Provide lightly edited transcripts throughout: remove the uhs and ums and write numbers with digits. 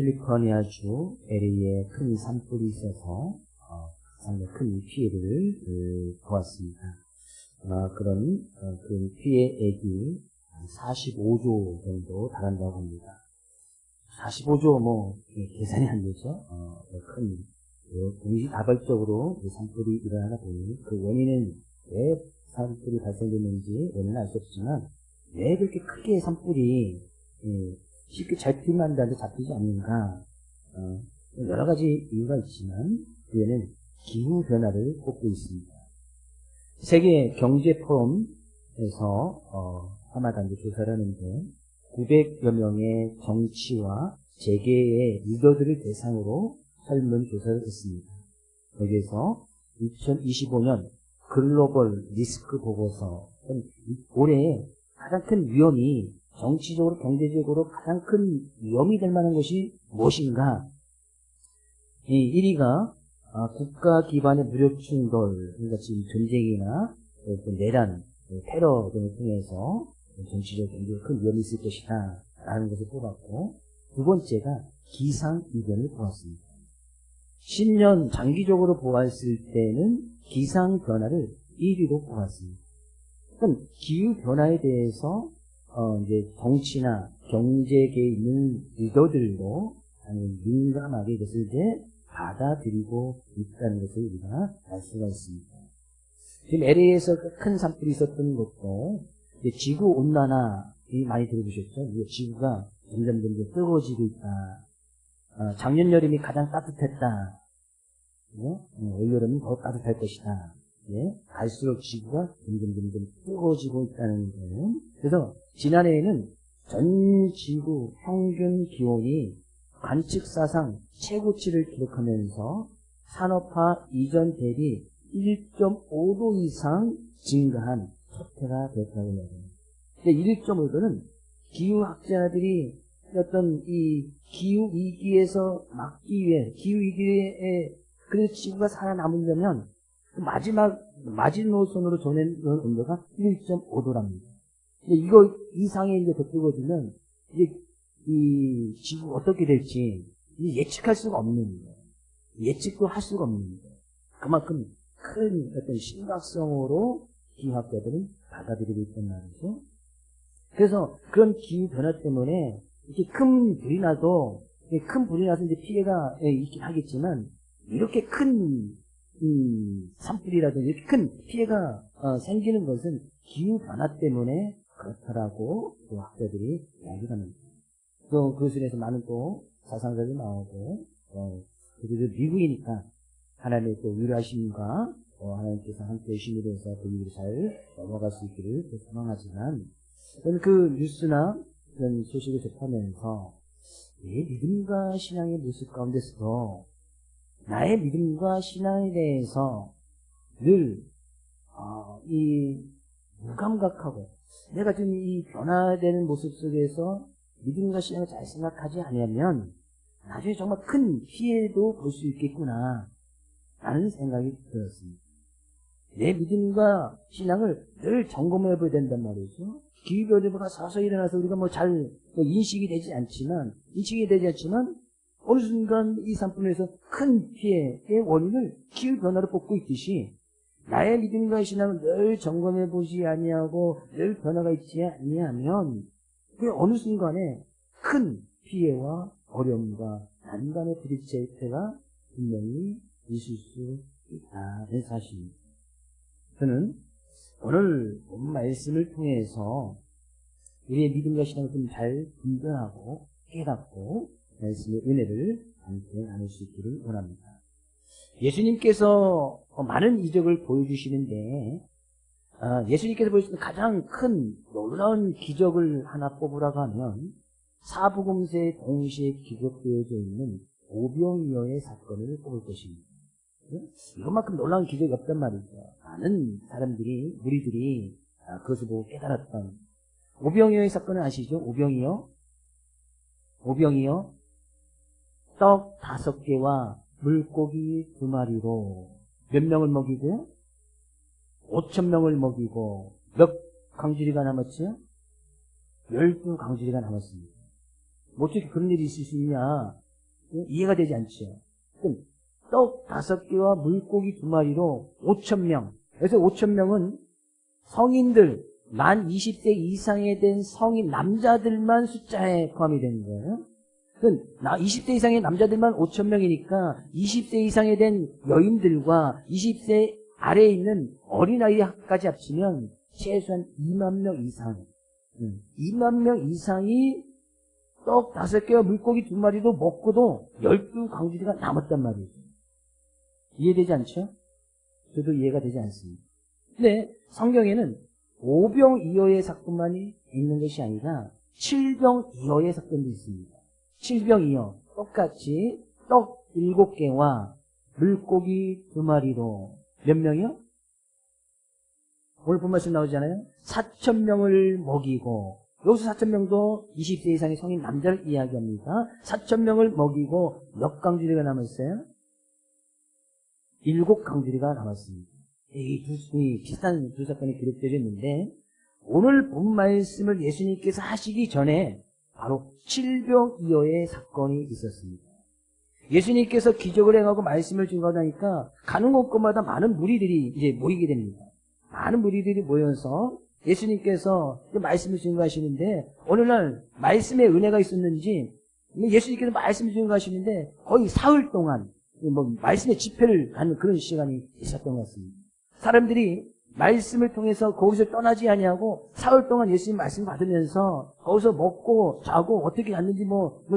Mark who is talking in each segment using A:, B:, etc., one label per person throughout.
A: 캘리포니아주 LA에 큰 산불이 있어서 상당히 큰 피해를 보았습니다. 그런 그 피해액이 45조 정도 달한다고 합니다. 45조 계산이 안 되죠. 큰 동시다발적으로 산불이 일어나다 보니 그 원인은 왜 산불이 발생됐는지 원인은 알 수 없지만 왜 그렇게 크게 산불이 쉽게 잡히면 잡히지 않는가, 여러 가지 이유가 있지만 그에는 기후변화를 꼽고 있습니다. 세계 경제 포럼에서 하마단지 조사를 하는데 900여 명의 정치와 재계의 리더들을 대상으로 설문조사를 했습니다. 여기에서 2025년 글로벌 리스크 보고서, 올해 가장 큰 위험이 정치적으로 경제적으로 가장 큰 위험이 될 만한 것이 무엇인가? 이 1위가 국가 기반의 무력 충돌, 그러니까 지금 전쟁이나 내란, 테러 등을 통해서 정치적 경제에 큰 위험이 있을 것이다 라는 것을 뽑았고, 두 번째가 기상이변을 보았습니다. 10년 장기적으로 보았을 때는 기상변화를 1위로 보았습니다. 그럼 기후변화에 대해서 이제 정치나 경제계에 있는 리더들로 민감하게 이것을 이제 받아들이고 있다는 것을 우리가 알 수가 있습니다. 지금 LA에서 큰 산불이 있었던 것도 이제 지구 온난화이 많이 들어보셨죠? 지구가 점점 뜨거워지고 있다. 작년 여름이 가장 따뜻했다. 올 여름은 더 따뜻할 것이다. 갈수록 지구가 점점 뜨거워지고 있다는 거예요. 그래서 지난해에는 전 지구 평균 기온이 관측사상 최고치를 기록하면서 산업화 이전 대비 1.5도 이상 증가한 사태가 됐다고 해요. 근데 1.5도는 기후학자들이 어떤 이 기후위기에서 막기 위해, 기후위기에 그래서 지구가 살아남으려면 마지노선으로 정해놓은 온도가 1.5도랍니다. 이거 이상에 이제 더 뜨거워지면 이제 이 지구가 어떻게 될지 예측할 수가 없는 거예요. 예측도 할 수가 없는 거예요. 그만큼 큰 어떤 심각성으로 기후학자들은 받아들이고 있단 말이죠. 그래서 그런 기후 변화 때문에 이렇게 큰 불이 나서 이제 피해가 있긴 하겠지만, 이렇게 큰 산불이라든지 이렇게 큰 피해가 생기는 것은 기후 변화 때문에 그렇다라고 또 학자들이 이야기를 합니다. 또 그것에 대해서 많은 또 사상자들이 나오고, 그래도 미국이니까 하나님의 또 위로하심과 하나님께서 함께 열심히 해서 그 일을 잘 넘어갈 수 있기를 소망하지만, 저는 그 뉴스나 그런 소식을 접하면서 내 믿음과 신앙의 모습 가운데서도 나의 믿음과 신앙에 대해서 늘 무감각하고, 내가 지금 이 변화되는 모습 속에서 믿음과 신앙을 잘 생각하지 않으면 나중에 정말 큰 피해도 볼 수 있겠구나 라는 생각이 들었습니다. 내 믿음과 신앙을 늘 점검해 봐야 된단 말이죠. 기후변화가 서서히 일어나서 우리가 인식이 되지 않지만 어느 순간 이 산불에서 큰 피해의 원인을 기후변화로 뽑고 있듯이, 나의 믿음과 신앙을 늘 점검해 보지 아니하고 늘 변화가 있지 아니하면 그 어느 순간에 큰 피해와 어려움과 난간의 부딪힐 때가 분명히 있을 수 있다는 사실입니다. 저는 오늘 본 말씀을 통해서 우리의 믿음과 신앙을 좀 잘 분별하고 깨닫고 말씀의 은혜를 함께 나눌 수 있기를 원합니다. 예수님께서 많은 이적을 보여주시는데, 예수님께서 보여주신 가장 큰 놀라운 기적을 하나 뽑으라고 하면 사복음서에 동시에 기록되어져 있는 오병이어의 사건을 뽑을 것입니다. 이것만큼 놀라운 기적이 없단 말이죠. 많은 사람들이, 무리들이 그것을 보고 깨달았던 오병이어의 사건을 아시죠? 오병이어 떡 5개와 물고기 2마리로 몇 명을 먹이고요? 5,000명을 먹이고 몇 강주리가 남았죠? 12강주리가 남았습니다. 어떻게 그런 일이 있을 수 있냐? 이해가 되지 않죠. 그럼 떡 5개와 물고기 2마리로 5,000명. 그래서 5,000명은 성인들, 만 20세 이상에 된 성인 남자들만 숫자에 포함이 되는 거예요. 그럼 20세 이상의 남자들만 5,000명이니까 20세 이상에 된 여인들과 20세 아래에 있는 어린아이까지 합치면 최소한 2만 명 이상, 2만 명 이상이 떡 5개와 물고기 2마리도 먹고도 12강주리가 남았단 말이죠. 이해되지 않죠? 저도 이해가 되지 않습니다. 근데 성경에는 5병 이어의 사건만이 있는 것이 아니라 7병 이어의 사건도 있습니다. 7병 이어, 똑같이 떡 7개와 물고기 2마리로 몇 명이요? 오늘 본 말씀 나오잖아요. 4,000명을 먹이고, 여기서 4,000명도 20세 이상의 성인 남자를 이야기합니다. 4,000명을 먹이고 몇 강주리가 남았어요? 7강주리가 남았습니다. 이 비슷한 두 사건이 기록되어 있는데, 오늘 본 말씀을 예수님께서 하시기 전에 바로 7병 이어의 사건이 있었습니다. 예수님께서 기적을 행하고 말씀을 증거하니까 가는 곳곳마다 많은 무리들이 이제 모이게 됩니다. 많은 무리들이 모여서 예수님께서 말씀을 증거하시는데, 어느 날 말씀에 은혜가 있었는지 예수님께서 말씀을 증거하시는데 거의 사흘 동안 말씀의 집회를 하는 그런 시간이 있었던 것 같습니다. 사람들이 말씀을 통해서 거기서 떠나지 아니하고 사흘 동안 예수님 말씀 받으면서 거기서 먹고 자고 어떻게 잤는지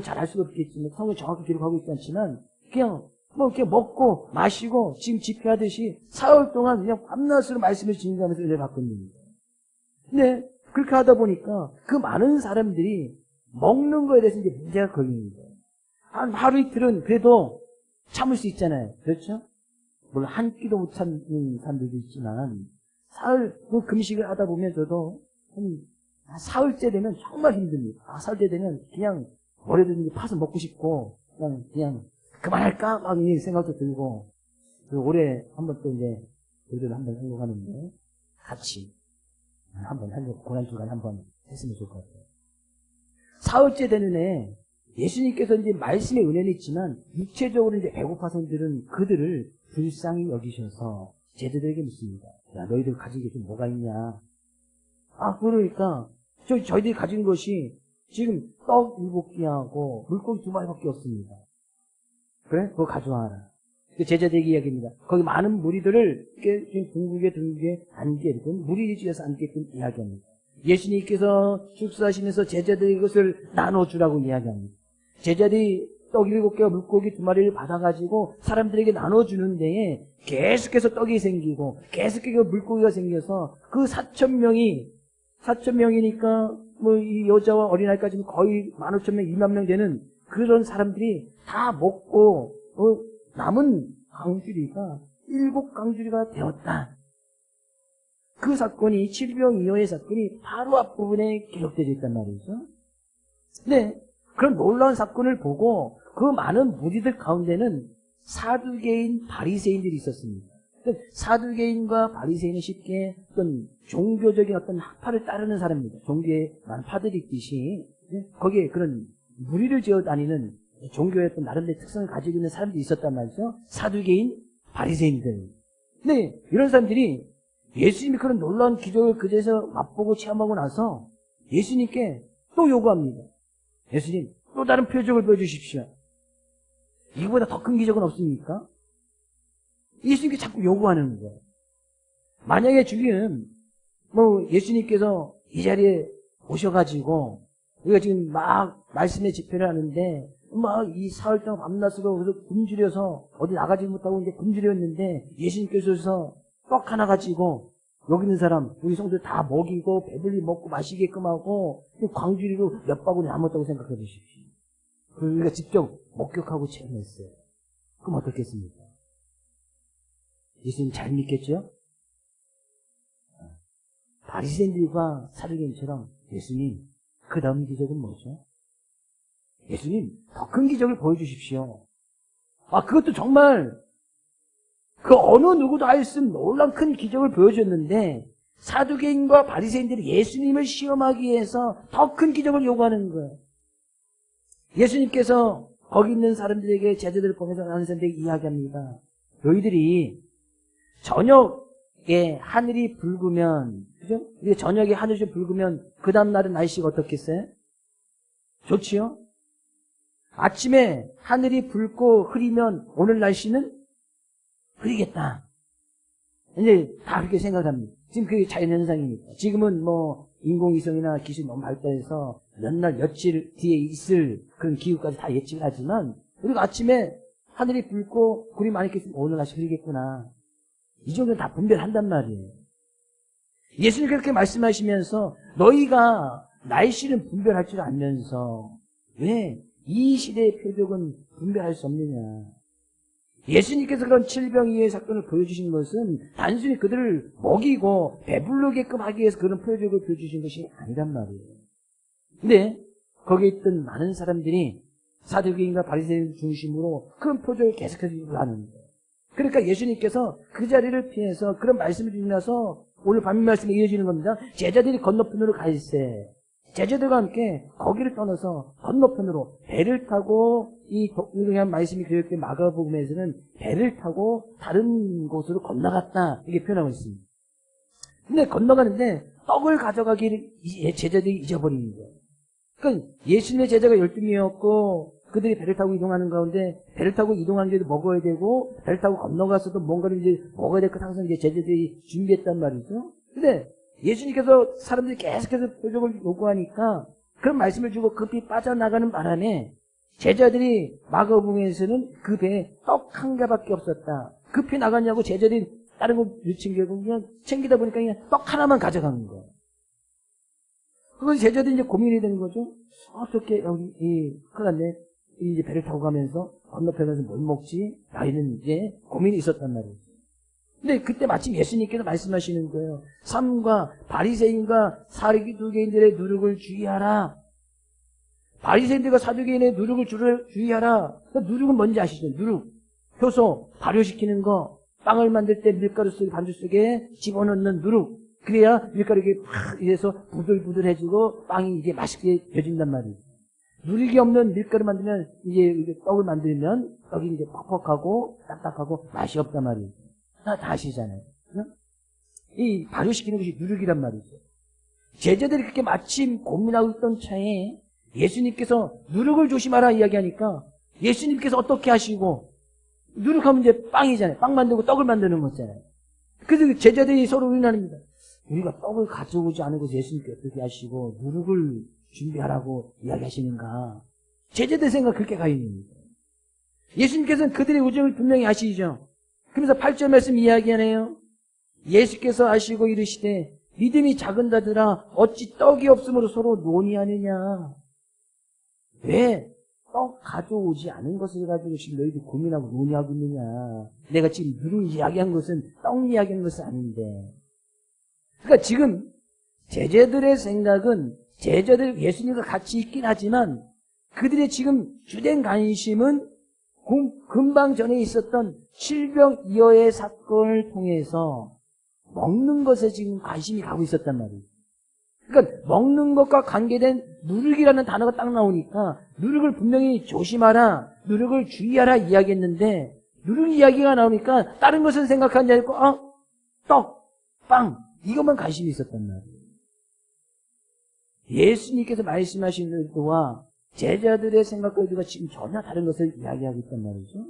A: 잘 알 수가 없겠지만 성경 정확히 기록하고 있지 않지만 그냥 이렇게 먹고 마시고 지금 집회하듯이 사흘 동안 그냥 밤낮으로 말씀을 증거하면서 은혜를 받거든요. 근데 그렇게 하다 보니까 그 많은 사람들이 먹는 거에 대해서 이제 문제가 걸리는 거예요. 한 하루 이틀은 그래도 참을 수 있잖아요. 그렇죠? 물론 한 끼도 못 참는 사람들도 있지만 사흘 금식을 하다 보면 저도 한 사흘째 되면 정말 힘듭니다. 사흘째 되면 그냥 뭐라든지 파서 먹고 싶고 그냥 그만할까? 막 이 생각도 들고 올해 한번 또 이제 저희들 한번 하려고 하는데 같이 한번 하려고 고난주간 한번 했으면 좋을 것 같아요. 사흘째 되는 해 예수님께서 이제 말씀의 은혜는 있지만 육체적으로 이제 배고파서들은 그들을 불쌍히 여기셔서 제자들에게 묻습니다. 야, 너희들 가진 게 좀 뭐가 있냐? 그러니까 저희들이 가진 것이 지금 떡 7개하고 물고기 2마리밖에 없습니다. 그래? 그거 가져와라. 그 제자들에게 이야기합니다. 거기 많은 무리들을 이렇게 둥글게 앉게끔 무리를 지어서 앉게끔 이야기합니다. 예수님께서 축사하시면서 제자들에게 그것을 나눠주라고 이야기합니다. 제자들이 떡 7개와 물고기 2마리를 받아가지고 사람들에게 나눠주는 데에 계속해서 떡이 생기고 계속해서 물고기가 생겨서 그 4,000명이니까 이 여자와 어린아이까지는 거의 15,000명, 2만 명 되는 그런 사람들이 다 먹고 남은 강주리가 7강주리가 되었다. 그 사건이 7병 이어의 사건이 바로 앞부분에 기록되어 있단 말이죠. 네, 그런 놀라운 사건을 보고 그 많은 무리들 가운데는 사두개인 바리새인들이 있었습니다. 사두개인과 바리새인은 쉽게 어떤 종교적인 어떤 학파를 따르는 사람입니다. 종교에 많은 파들이 있듯이 거기에 그런 무리를 지어 다니는 종교의 어떤 나름대로 특성을 가지고 있는 사람들이 있었단 말이죠. 사두개인 바리새인들. 네, 이런 사람들이 예수님이 그런 놀라운 기적을 그 자리에서 맛보고 체험하고 나서 예수님께 또 요구합니다. 예수님, 또 다른 표적을 보여주십시오. 이거보다 더 큰 기적은 없습니까? 예수님께 자꾸 요구하는 거예요. 만약에 지금 예수님께서 이 자리에 오셔가지고 우리가 지금 막 말씀의 집회를 하는데 막 이 사흘 동안 밤낮으로 그래서 굶주려서 어디 나가지 못하고 이제 굶주렸는데 예수님께서 떡 하나 가지고 여기 있는 사람 우리 성도들 다 먹이고 배불리 먹고 마시게끔 하고 광주리로 몇 바구니 남았다고 생각해 주십시오. 우리가 직접 목격하고 체험했어요. 그럼 어떻겠습니까? 예수님 잘 믿겠죠? 바리새인들과 사두개인처럼 예수님 그 다음 기적은 뭐죠? 예수님 더 큰 기적을 보여주십시오. 그것도 정말 그 어느 누구도 알 수 없는 놀라운 큰 기적을 보여줬는데 사두개인과 바리새인들이 예수님을 시험하기 위해서 더 큰 기적을 요구하는 거예요. 예수님께서 거기 있는 사람들에게 제자들을 보면서 나는 사람들에게 이야기합니다. 너희들이 저녁에 하늘이 붉으면, 그죠? 우리가 저녁에 하늘이 붉으면 그 다음날은 날씨가 어떻겠어요? 좋지요? 아침에 하늘이 붉고 흐리면 오늘 날씨는 흐리겠다. 이제 다 그렇게 생각합니다. 지금 그게 자연현상이니까. 지금은 뭐 인공위성이나 기술이 너무 발달해서 몇 날 며칠 뒤에 있을 그런 기후까지 다 예측을 하지만 우리가 아침에 하늘이 붉고 구름이 많이 꼈으면 오늘 날씨 흐리겠구나. 이 정도는 다 분별한단 말이에요. 예수님 그렇게 말씀하시면서 너희가 날씨는 분별할 줄 알면서 왜 이 시대의 표적은 분별할 수 없느냐. 예수님께서 그런 칠병이의 사건을 보여주신 것은 단순히 그들을 먹이고 배부르게끔 하기 위해서 그런 표적을 보여주신 것이 아니란 말이에요. 근데 거기에 있던 많은 사람들이 사두개인과 바리새인 중심으로 그런 표적을 계속해서 하는 거예요. 그러니까 예수님께서 그 자리를 피해서 그런 말씀을 주고 나서 오늘 밤 말씀이 이어지는 겁니다. 제자들이 건너편으로 갈세. 제자들과 함께 거기를 떠나서 건너편으로 배를 타고 이 독일한 말씀이 기록된 마가복음에서는 배를 타고 다른 곳으로 건너갔다 이렇게 표현하고 있습니다. 근데 건너가는데 떡을 가져가기를 제자들이 잊어버리는 거예요. 그러니까 예수님의 제자가 12명이었고 그들이 배를 타고 이동하는 가운데 배를 타고 이동하는데도 먹어야 되고 배를 타고 건너가서도 뭔가를 이제 먹어야 될 것 항상 이제 제자들이 준비했단 말이죠. 근데 예수님께서 사람들이 계속해서 표적을 요구하니까 그런 말씀을 주고 급히 빠져나가는 바람에 제자들이 마가복음에서는 그 배에 떡 한 개밖에 없었다. 급히 나갔냐고 제자들이 다른 거 챙기고 그냥 챙기다 보니까 그냥 떡 하나만 가져가는 거예요. 그래서 제자들이 이제 고민이 되는 거죠. 어떻게 여기 큰일 났네. 이제 배를 타고 가면서 건너편에서 뭘 먹지? 라는 이제 고민이 있었단 말이에요. 근데 그때 마침 예수님께서 말씀하시는 거예요. 삼가 바리새인과 사두개인들의 누룩을 주의하라. 바리새인들과 사두개인의 누룩을 주의하라. 누룩은 뭔지 아시죠? 누룩, 효소, 발효시키는 거, 빵을 만들 때 밀가루 속에 반죽 속에 집어넣는 누룩. 그래야 밀가루가 팍 이래서 부들부들해지고 빵이 이게 맛있게 되어진단 말이에요. 누룩이 없는 밀가루 만들면 이제 떡을 만들면 떡이 이제 퍽퍽하고 딱딱하고 맛이 없단 말이에요. 다 아시잖아요. 이 발효시키는 것이 누룩이란 말이죠. 제자들이 그렇게 마침 고민하고 있던 차에 예수님께서 누룩을 조심하라 이야기하니까 예수님께서 어떻게 하시고 누룩하면 이제 빵이잖아요. 빵 만들고 떡을 만드는 거잖아요. 그래서 제자들이 서로 의논합니다. 우리가 떡을 가져오지 않은 것을 예수님께서 어떻게 하시고 누룩을 준비하라고 이야기하시는가. 제자들 생각 그렇게 가 있는 거예요. 예수님께서는 그들의 우정을 분명히 아시죠. 그래서 8절 말씀 이야기하네요. 예수께서 아시고 이르시되 믿음이 작은 자들아 어찌 떡이 없으므로 서로 논의하느냐. 왜 떡 가져오지 않은 것을 가지고 지금 너희들 고민하고 논의하고 있느냐. 내가 지금 누룩 이야기한 것은 떡 이야기한 것은 아닌데. 그러니까 지금 제자들의 생각은 제자들 예수님과 같이 있긴 하지만 그들의 지금 주된 관심은 금방 전에 있었던 칠병이어의 사건을 통해서 먹는 것에 지금 관심이 가고 있었단 말이에요. 그러니까 먹는 것과 관계된 누룩이라는 단어가 딱 나오니까 누룩을 분명히 조심하라, 누룩을 주의하라 이야기했는데 누룩 이야기가 나오니까 다른 것을 생각하지 않고 떡, 빵 이것만 관심이 있었단 말이에요. 예수님께서 말씀하신 것과 제자들의 생각과 의도가 지금 전혀 다른 것을 이야기하고 있단 말이죠.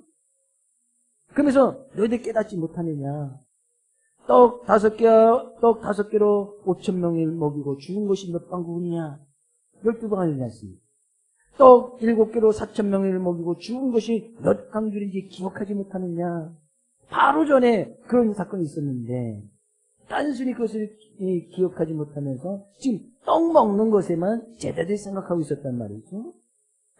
A: 그러면서 너희들 깨닫지 못하느냐. 떡 5개로 5,000명을 먹이고 죽은 것이 몇 방구냐. 12방울이지 않습니까? 떡 7개로 4,000명을 먹이고 죽은 것이 몇 강줄인지 기억하지 못하느냐. 바로 전에 그런 사건이 있었는데 단순히 그것을 기억하지 못하면서 지금 떡 먹는 것에만 제자들이 생각하고 있었단 말이죠.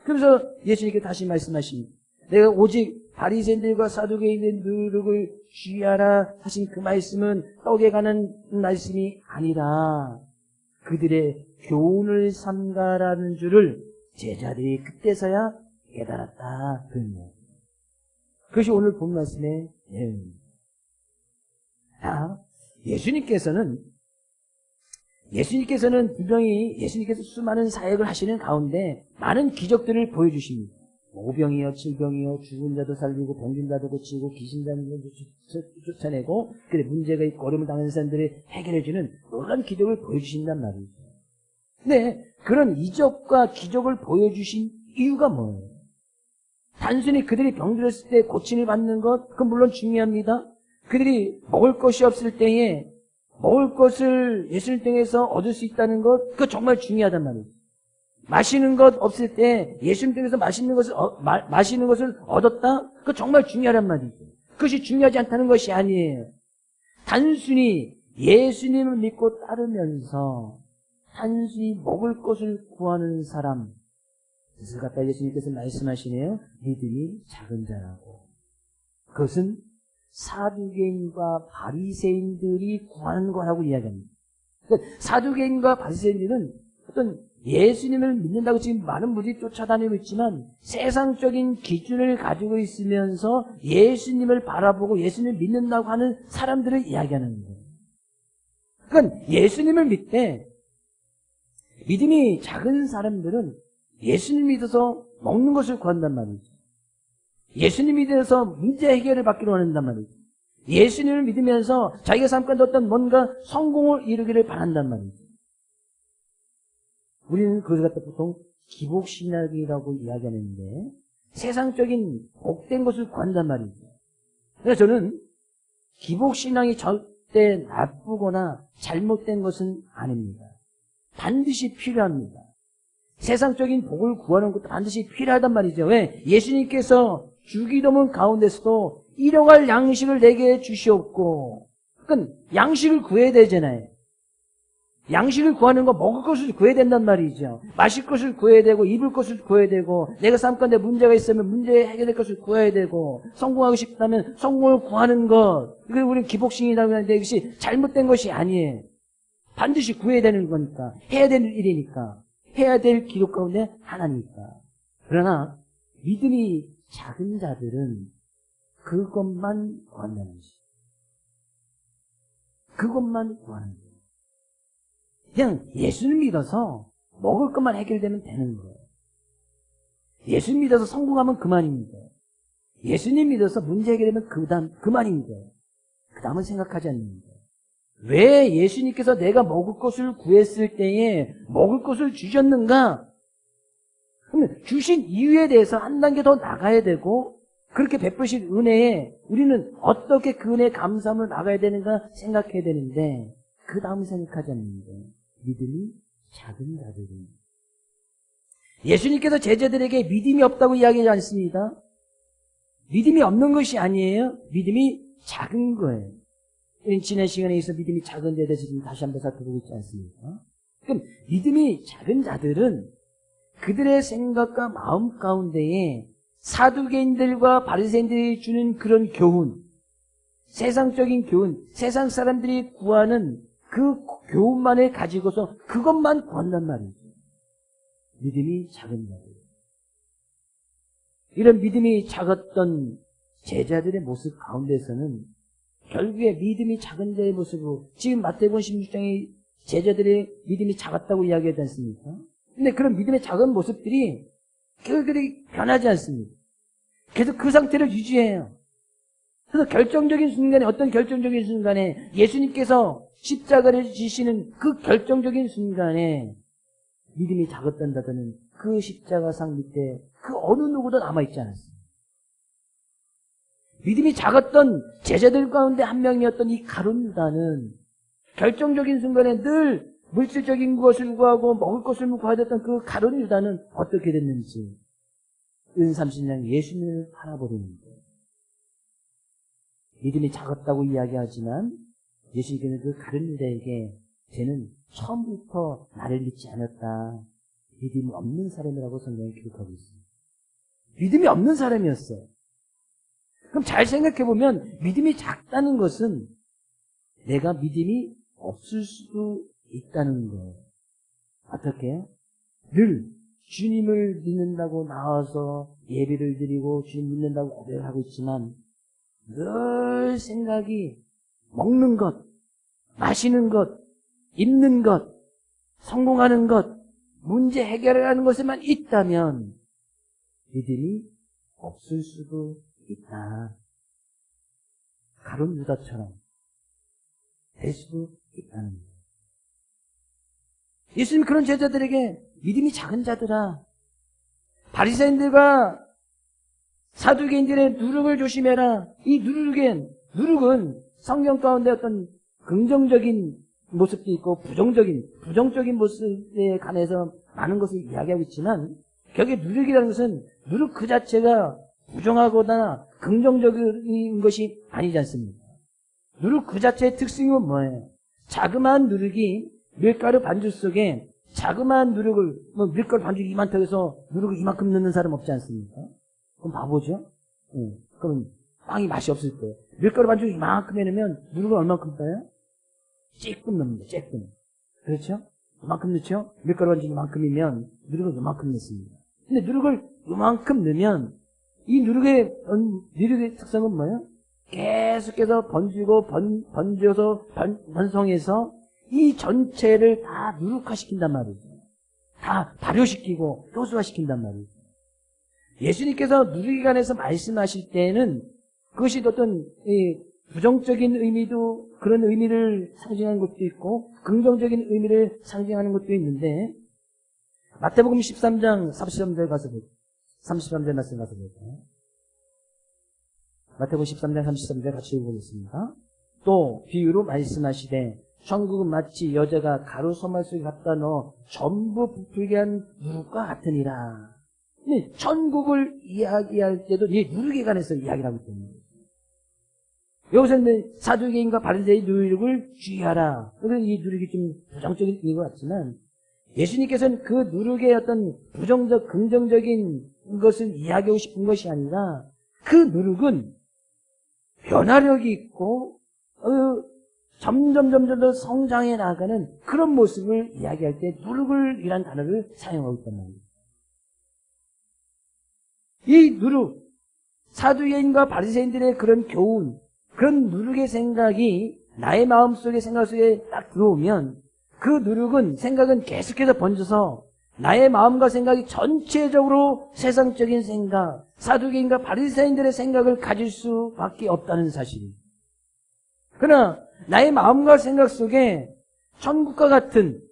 A: 그래서 예수님께 다시 말씀하십니다. 내가 오직 바리새인들과 사두개인의 누룩을 주의하라 하신 그 말씀은 떡에 관한 말씀이 아니라 그들의 교훈을 삼가라는 줄을 제자들이 그때서야 깨달았다. 그것이 오늘 본 말씀의 내용입니다. 예수님께서는 분명히 예수님께서 수많은 사역을 하시는 가운데 많은 기적들을 보여주십니다. 오병이어 칠병이어 죽은 자도 살리고 병든 자도 고치고 귀신 자도 쫓아내고 그래 문제가 있고 어려움을 당하는 사람들이 해결해주는 놀라운 기적을 보여주신단 말이죠. 근데 그런 이적과 기적을 보여주신 이유가 뭐예요? 단순히 그들이 병들었을 때 고침을 받는 것, 그건 물론 중요합니다. 그들이 먹을 것이 없을 때에 먹을 것을 예수를 통해서 얻을 수 있다는 것, 그거 정말 중요하단 말이죠. 마시는 것 없을 때 예수님 통해서 마시는 것을 얻었다? 그거 정말 중요하단 말이죠. 그것이 중요하지 않다는 것이 아니에요. 단순히 예수님을 믿고 따르면서 단순히 먹을 것을 구하는 사람, 그래서 갖다 예수님께서 말씀하시네요. 믿음이 작은 자라고. 그것은 사두개인과 바리새인들이 구하는 거라고 이야기합니다. 그러니까 사두개인과 바리새인들은 어떤 예수님을 믿는다고 지금 많은 분들이 쫓아다니고 있지만 세상적인 기준을 가지고 있으면서 예수님을 바라보고 예수님을 믿는다고 하는 사람들을 이야기하는 거예요. 그러니까 예수님을 믿되 믿음이 작은 사람들은 예수님 믿어서 먹는 것을 구한단 말이죠. 예수님 믿어서 문제 해결을 받기를 원한단 말이죠. 예수님을 믿으면서 자기가 삶 가운데 어떤 뭔가 성공을 이루기를 바란단 말이죠. 우리는 그것을 갖다 보통 기복신학이라고 이야기하는데 세상적인 복된 것을 구한단 말이죠. 그래서 저는 기복신앙이 절대 나쁘거나 잘못된 것은 아닙니다. 반드시 필요합니다. 세상적인 복을 구하는 것도 반드시 필요하단 말이죠. 왜? 예수님께서 주기도문 가운데서도 일용할 양식을 내게 주시옵고, 그러니까 양식을 구해야 되잖아요. 양식을 구하는 거 먹을 것을 구해야 된단 말이죠. 마실 것을 구해야 되고 입을 것을 구해야 되고 내가 삶 가운데 문제가 있으면 문제 해결될 것을 구해야 되고 성공하고 싶다면 성공을 구하는 것. 그리고 우리는 기복신이라고 하는데 이것이 잘못된 것이 아니에요. 반드시 구해야 되는 거니까. 해야 되는 일이니까. 해야 될 기록 가운데 하나니까. 그러나 믿음이 작은 자들은 그것만 구한다는 것이죠. 그것만 구하는 거예요. 그냥 예수를 믿어서 먹을 것만 해결되면 되는 거예요. 예수님 믿어서 성공하면 그만입니다. 예수님 믿어서 문제 해결되면 그만입니다. 그 다음은 생각하지 않는다. 왜 예수님께서 내가 먹을 것을 구했을 때에 먹을 것을 주셨는가? 그러면 주신 이유에 대해서 한 단계 더 나가야 되고 그렇게 베푸신 은혜에 우리는 어떻게 그 은혜에 감사함을 나가야 되는가 생각해야 되는데 그 다음 생각하지 않는데 믿음이 작은 자들은 예수님께서 제자들에게 믿음이 없다고 이야기하지 않습니다. 믿음이 없는 것이 아니에요. 믿음이 작은 거예요. 지난 시간에 있어 믿음이 작은 자에 대해서 지금 다시 한번 살펴보고 있지 않습니까? 그럼 믿음이 작은 자들은 그들의 생각과 마음 가운데에 사두개인들과 바리새인들이 주는 그런 교훈, 세상적인 교훈, 세상 사람들이 구하는 그 교훈만을 가지고서 그것만 구한단 말이죠. 믿음이 작은 자들. 이런 믿음이 작았던 제자들의 모습 가운데서는 결국에 믿음이 작은 자의 모습으로 지금 마태복음 16장의 제자들의 믿음이 작았다고 이야기하지 않습니까? 근데 그런 믿음의 작은 모습들이 그들이 변하지 않습니다. 계속 그 상태를 유지해요. 그래서 결정적인 순간에 어떤 결정적인 순간에 예수님께서 십자가를 지시는 그 결정적인 순간에 믿음이 작았던다더는 그 십자가상 밑에 그 어느 누구도 남아있지 않았습니다. 믿음이 작았던 제자들 가운데 한 명이었던 이 가룟 유다는 결정적인 순간에 늘 물질적인 것을 구하고 먹을 것을 구하였던 그 가룟 유다는 어떻게 됐는지 은삼신랑 예수님을 바라보는 거예요. 믿음이 작았다고 이야기하지만 예수님께서는 그 가룟 유다에게 쟤는 처음부터 나를 믿지 않았다. 믿음이 없는 사람이라고 성경에 기록하고 있습니다. 믿음이 없는 사람이었어요. 그럼 잘 생각해보면 믿음이 작다는 것은 내가 믿음이 없을 수도 있다는 거예요. 어떻게? 늘 주님을 믿는다고 나와서 예배를 드리고 주님 믿는다고 고백을 하고 있지만 늘 생각이 먹는 것, 마시는 것, 입는 것, 성공하는 것, 문제 해결을 하는 것에만 있다면 믿음이 없을 수도 있다. 가룟 유다처럼 될 수도 있다는 거예요. 예수님 그런 제자들에게 믿음이 작은 자들아, 바리새인들과 사두개인들의 누룩을 조심해라. 이 누룩은 성경 가운데 어떤 긍정적인 모습도 있고 부정적인 모습에 관해서 많은 것을 이야기하고 있지만, 결국에 누룩이라는 것은 누룩 그 자체가 부정하거나 긍정적인 것이 아니지 않습니까? 누룩 그 자체의 특징은 뭐예요? 자그마한 누룩이 밀가루 반죽 속에 자그마한 누룩을, 밀가루 반죽이 이만하다고 해서 누룩을 이만큼 넣는 사람 없지 않습니까? 그럼 바보죠? 그럼 빵이 맛이 없을 거예요. 밀가루 반죽이 이만큼 해놓으면 누룩을 얼마큼 떠요? 쬐끔 넣습니다. 쬐끔. 그렇죠? 이만큼 넣죠? 밀가루 반죽이 이만큼이면 누룩을 이만큼 넣습니다. 근데 누룩을 이만큼 넣으면 이 누룩의 특성은 뭐예요? 계속해서 번져서 번성해서 이 전체를 다 누룩화시킨단 말이죠. 다 발효시키고 효소화시킨단 말이죠. 예수님께서 누룩에 관해서 말씀하실 때는 그것이 어떤 부정적인 의미도, 그런 의미를 상징하는 것도 있고 긍정적인 의미를 상징하는 것도 있는데, 마태복음 13장 33절 가서 볼까요? 33절 말씀 가서 볼까요? 마태복음 13장 33절 같이 읽어보겠습니다. 또 비유로 말씀하시되 천국은 마치 여자가 가루 소말 속에 갖다 넣어 전부 부풀게 한 누룩과 같으니라. 천국을 이야기할 때도 이 누룩에 관해서 이야기를 하고 있습니다. 여기서는 사두개인과 바리새인의 누룩을 주의하라. 그래서 이 누룩이 좀 부정적인 의미인 것 같지만, 예수님께서는 그 누룩의 어떤 부정적, 긍정적인 것을 이야기하고 싶은 것이 아니라, 그 누룩은 변화력이 있고 점점 더 성장해 나가는 그런 모습을 이야기할 때 누룩을 이란 단어를 사용하고 있단 말이에요. 이 누룩, 사두개인과 바리새인들의 그런 교훈, 그런 누룩의 생각이 나의 마음속에 생각 속에 딱 들어오면 그 누룩은, 생각은 계속해서 번져서 나의 마음과 생각이 전체적으로 세상적인 생각, 사두개인과 바리새인들의 생각을 가질 수밖에 없다는 사실입니다. 그러나 나의 마음과 생각 속에 천국과 같은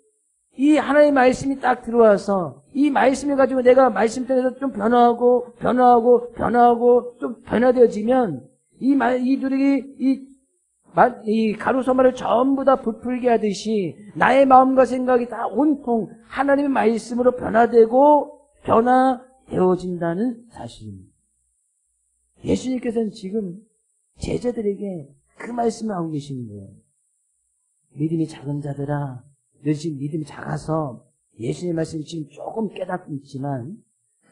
A: 이 하나의 말씀이 딱 들어와서 이 말씀을 가지고 내가 말씀 통해서 좀 변화하고 좀 변화되어지면 이 누룩이 이 가루소말을 전부 다 부풀게 하듯이 나의 마음과 생각이 다 온통 하나님의 말씀으로 변화되어진다는 사실입니다. 예수님께서는 지금 제자들에게 그 말씀을 하고 계시는 거예요. 믿음이 작은 자들아, 너 지금 믿음이 작아서 예수님의 말씀이 지금 조금 깨닫고 있지만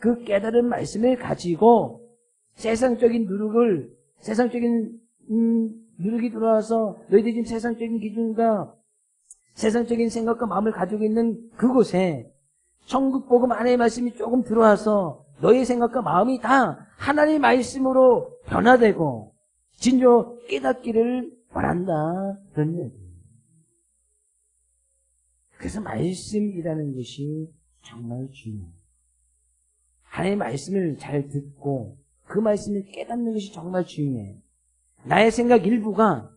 A: 그 깨달은 말씀을 가지고 세상적인 누룩이 들어와서 너희들이 지금 세상적인 기준과 세상적인 생각과 마음을 가지고 있는 그곳에 천국 복음 하나님의 말씀이 조금 들어와서 너희 생각과 마음이 다 하나님의 말씀으로 변화되고 진정 깨닫기를 원한다. 그런 얘기예요. 그래서 말씀이라는 것이 정말 중요해요. 하나님의 말씀을 잘 듣고 그 말씀을 깨닫는 것이 정말 중요해요. 나의 생각 일부가,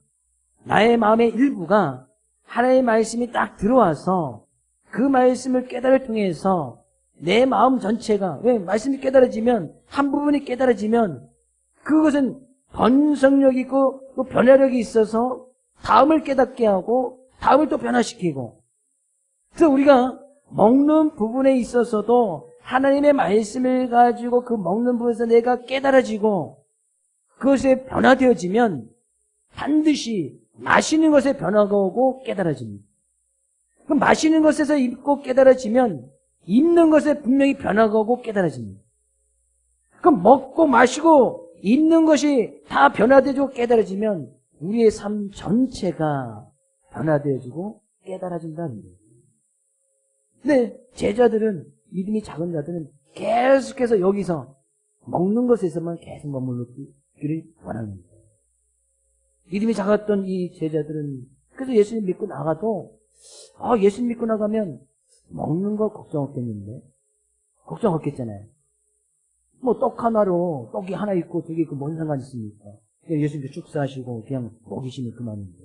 A: 나의 마음의 일부가 하나님의 말씀이 딱 들어와서 그 말씀을 깨달을 통해서 내 마음 전체가, 왜 말씀이 깨달아지면, 한 부분이 깨달아지면 그것은 번성력이 있고 또 변화력이 있어서 다음을 깨닫게 하고 다음을 또 변화시키고, 그래서 우리가 먹는 부분에 있어서도 하나님의 말씀을 가지고 그 먹는 부분에서 내가 깨달아지고 그것에 변화되어지면 반드시 마시는 것에 변화가 오고 깨달아집니다. 그럼 마시는 것에서 입고 깨달아지면 입는 것에 분명히 변화가 오고 깨달아집니다. 그럼 먹고 마시고 입는 것이 다 변화되고 깨달아지면 우리의 삶 전체가 변화되어지고 깨달아진다는 거예요. 근데 제자들은, 믿음이 작은 자들은 계속해서 여기서 먹는 것에서만 계속 머물기를 원하는 거예요. 믿음이 작았던 이 제자들은 그래서 예수님 믿고 나가도 예수님 믿고 나가면 먹는 거 걱정 없겠는데, 걱정 없겠잖아요. 뭐 떡 하나로 떡이 하나 있고 두 개 있고 뭔 상관이 있습니까? 예수님께 축사하시고 그냥 먹이시면 그만인데.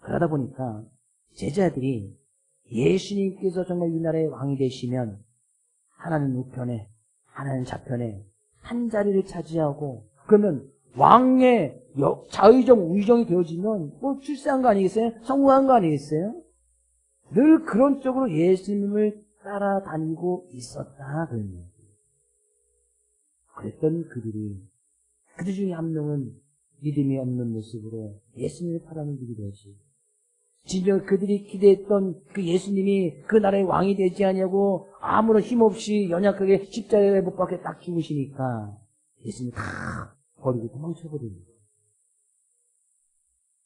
A: 그러다 보니까 제자들이 예수님께서 정말 이 나라의 왕이 되시면 하나는 우편에 하나는 좌편에 한 자리를 차지하고 그러면 왕의 자의정 우의정이 되어지면 뭐 출세한 거 아니겠어요? 성공한 거 아니겠어요? 늘 그런 쪽으로 예수님을 따라다니고 있었다 그런 얘기예요. 그랬던 그들 중에 한 명은 믿음이 없는 모습으로 예수님을 팔아넘기기도 했지. 진정 그들이 기대했던 그 예수님이 그 나라의 왕이 되지 않냐고 아무런 힘없이 연약하게 십자가에 못 박혀 딱 죽으시니까 예수님이 다 버리고 도망쳐버립니다.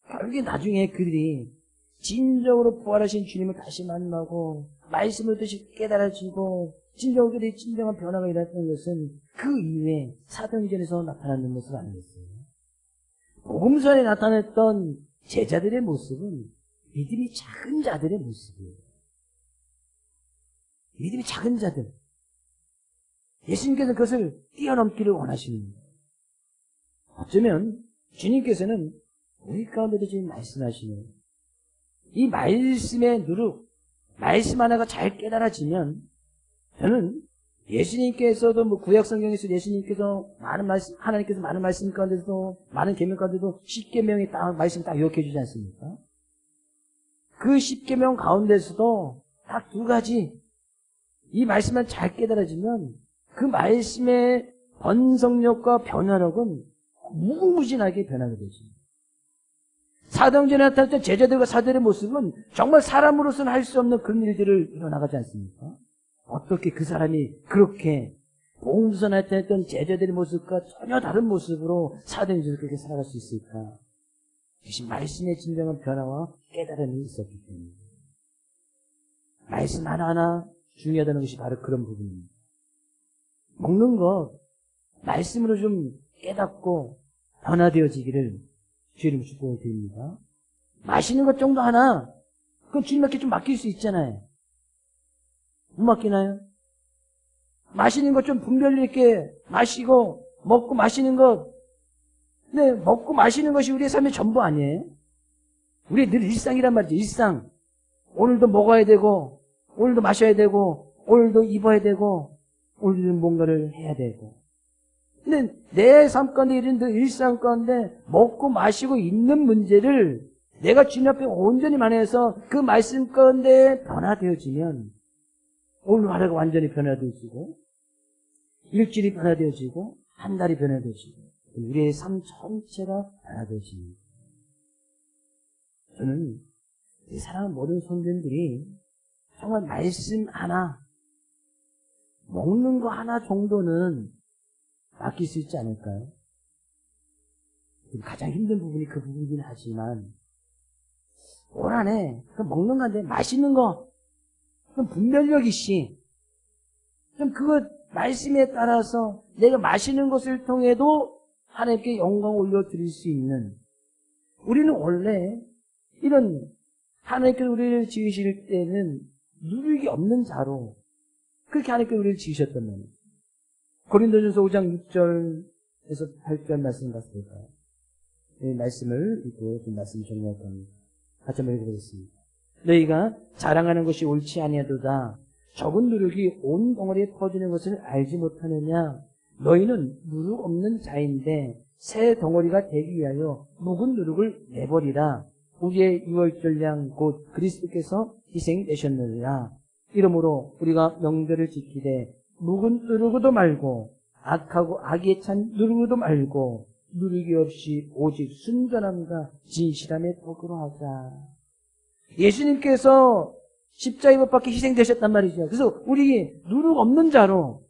A: 결국에 나중에 그들이 진정으로 부활하신 주님을 다시 만나고 말씀을 다시 깨달아지고 진정으로 그들이 진정한 변화가 일어났던 것은 그 이후에 사도행전에서 나타나는 모습 아니겠어요? 복음서에 나타났던 제자들의 모습은 믿음이 작은 자들의 모습이에요. 믿음이 작은 자들. 예수님께서 그것을 뛰어넘기를 원하시는 거예요. 어쩌면 주님께서는 우리 가운데도 지금 말씀하시네요. 이 말씀의 누룩, 말씀 하나가 잘 깨달아지면 저는 예수님께서도 뭐 구약 성경에서 예수님께서 많은 말씀, 하나님께서 많은 말씀 가운데서도 많은 계명 가운데도 10계명의 딱 말씀 딱 요약해 주지 않습니까? 그 10계명 가운데서도 딱 두 가지 이 말씀만 잘 깨달아지면 그 말씀의 번성력과 변화력은 무궁무진하게 변하게 되죠. 사도행전에 나타났던 제자들과 사도들의 모습은 정말 사람으로서는 할 수 없는 그런 일들을 이뤄나가지 않습니까? 어떻게 그 사람이 그렇게 복음서에 나타났던 제자들의 모습과 전혀 다른 모습으로 사도행전을 그렇게 살아갈 수 있을까? 그것이 말씀의 진정한 변화와 깨달음이 있었기 때문에 말씀 하나하나 중요하다는 것이 바로 그런 부분입니다. 먹는 것 말씀으로 좀 깨닫고 변화되어지기를 주님 축복을 드립니다. 마시는 것 정도 하나 그건 주님께 좀 맡길 수 있잖아요. 못 맡기나요? 마시는 것 좀 분별력 있게 마시고 먹고 마시는 것. 근데 먹고 마시는 것이 우리의 삶의 전부 아니에요? 우리의 늘 일상이란 말이죠. 일상. 오늘도 먹어야 되고 오늘도 마셔야 되고 오늘도 입어야 되고 오늘도 뭔가를 해야 되고. 근데 내 삶 가운데 이런 일상 가운데 먹고 마시고 있는 문제를 내가 주님 앞에 온전히 만회해서 그 말씀 가운데 변화되어지면 오늘 하루가 완전히 변화되어지고 일주일이 변화되어지고 한 달이 변화되어지고 우리의 삶 전체가 변화되어집니다. 저는 이 사랑하는 모든 성도님들이 정말 말씀 하나 먹는 거 하나 정도는 맡길 수 있지 않을까요? 가장 힘든 부분이 그 부분이긴 하지만 올 한해 먹는 건데 맛있는 거 좀 분별력 있이 좀 그것 말씀에 따라서 내가 마시는 것을 통해도 하나님께 영광 올려드릴 수 있는 우리는 원래 이런 하나님께서 우리를 지으실 때는 누룩이 없는 자로 그렇게 하나님께서 우리를 지으셨단 말이에요. 고린도전서 5장 6절에서 8절 말씀 같습니다. 이 말씀을 읽고 좀 말씀 정리할 겁니다. 같이 한번 읽어보겠습니다. 너희가 자랑하는 것이 옳지 아니하도다. 적은 누룩이 온 덩어리에 퍼지는 것을 알지 못하느냐. 너희는 누룩 없는 자인데 새 덩어리가 되기 위하여 묵은 누룩을 내버리라. 우리의 유월절량 곧 그리스도께서 희생되셨느니라. 이러므로 우리가 명절을 지키되 묵은 누룩도 말고 악하고 악에 찬 누룩도 말고 누룩이 없이 오직 순전함과 진실함의 도구로 하자. 예수님께서 십자가에 못 박혀 희생되셨단 말이죠. 그래서 우리 누룩 없는 자로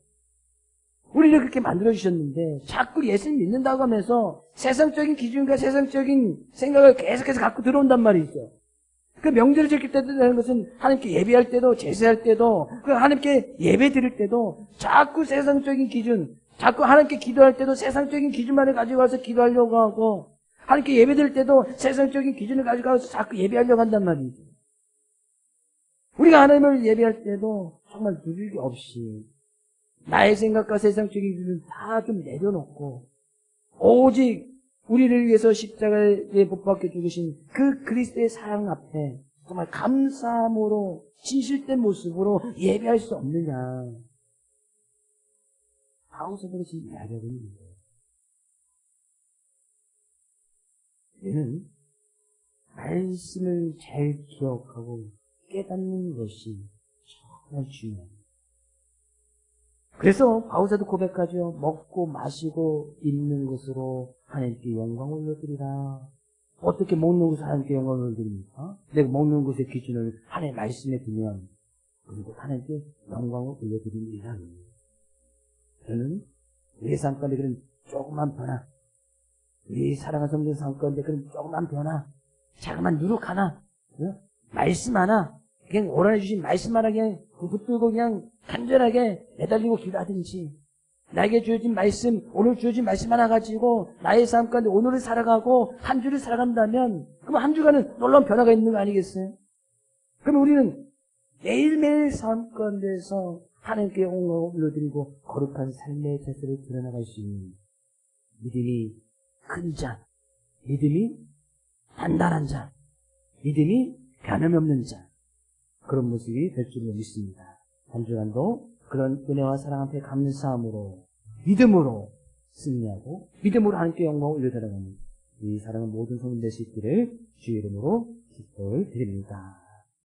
A: 우리를 그렇게 만들어주셨는데 자꾸 예수님 믿는다고 하면서 세상적인 기준과 세상적인 생각을 계속해서 갖고 들어온단 말이죠. 그 명절을 지킬 때도 되는 것은 하나님께 예배할 때도 제사할 때도 그 하나님께 예배 드릴 때도 자꾸 세상적인 기준 자꾸 하나님께 기도할 때도 세상적인 기준만을 가지고 와서 기도하려고 하고 하나님께 예배 드릴 때도 세상적인 기준을 가지고 와서 자꾸 예배하려고 한단 말이죠. 우리가 하나님을 예배할 때도 정말 누룩이 없이 나의 생각과 세상적인 기준을 다 좀 내려놓고 오직 우리를 위해서 십자가에 못 박혀 죽으신 그 그리스도의 사랑 앞에 정말 감사함으로 진실된 모습으로 예배할 수 없느냐. 바울사도가 지금 이야기하고 있는 거예요. 얘는 말씀을 잘 기억하고 깨닫는 것이 정말 중요합니다. 그래서 바울사도 고백하죠. 먹고 마시고 입는 것으로 하나님께 영광을 올려드리라. 어떻게 먹는 것으로 하나님께 영광을 올려드립니까? 내가 먹는 것의 기준을 하나님의 말씀에 두면 그리고 하나님께 영광을 올려드리리라. 저는 우리의 삶 가운데 그런 조그만 변화, 우리 사랑하는 성도의 삶 가운데 그런 조그만 변화, 자그만 누룩 하나, 말씀 하나, 그냥 오라해 주신 말씀 하나 그냥 붙들고 그냥 간절하게 매달리고 기도하든지, 나에게 주어진 말씀, 오늘 주어진 말씀 하나 가지고 나의 삶 가운데 오늘을 살아가고 한 주를 살아간다면 그럼 한 주간은 놀라운 변화가 있는 거 아니겠어요? 그럼 우리는 매일매일 삶 가운데서 하나님께 영광을 올려드리고 거룩한 삶의 자세를 드러나갈 수 있는 믿음이 큰 자, 믿음이 단단한 자, 믿음이 변함이 없는 자, 그런 모습이 될 줄로 믿습니다. 한 주간도 그런 은혜와 사랑 앞에 감사함으로 믿음으로 승리하고 믿음으로 하나님께 영광을 올려드리는 이 사랑은 모든 성도 되시기를 주의 이름으로 기도를 드립니다.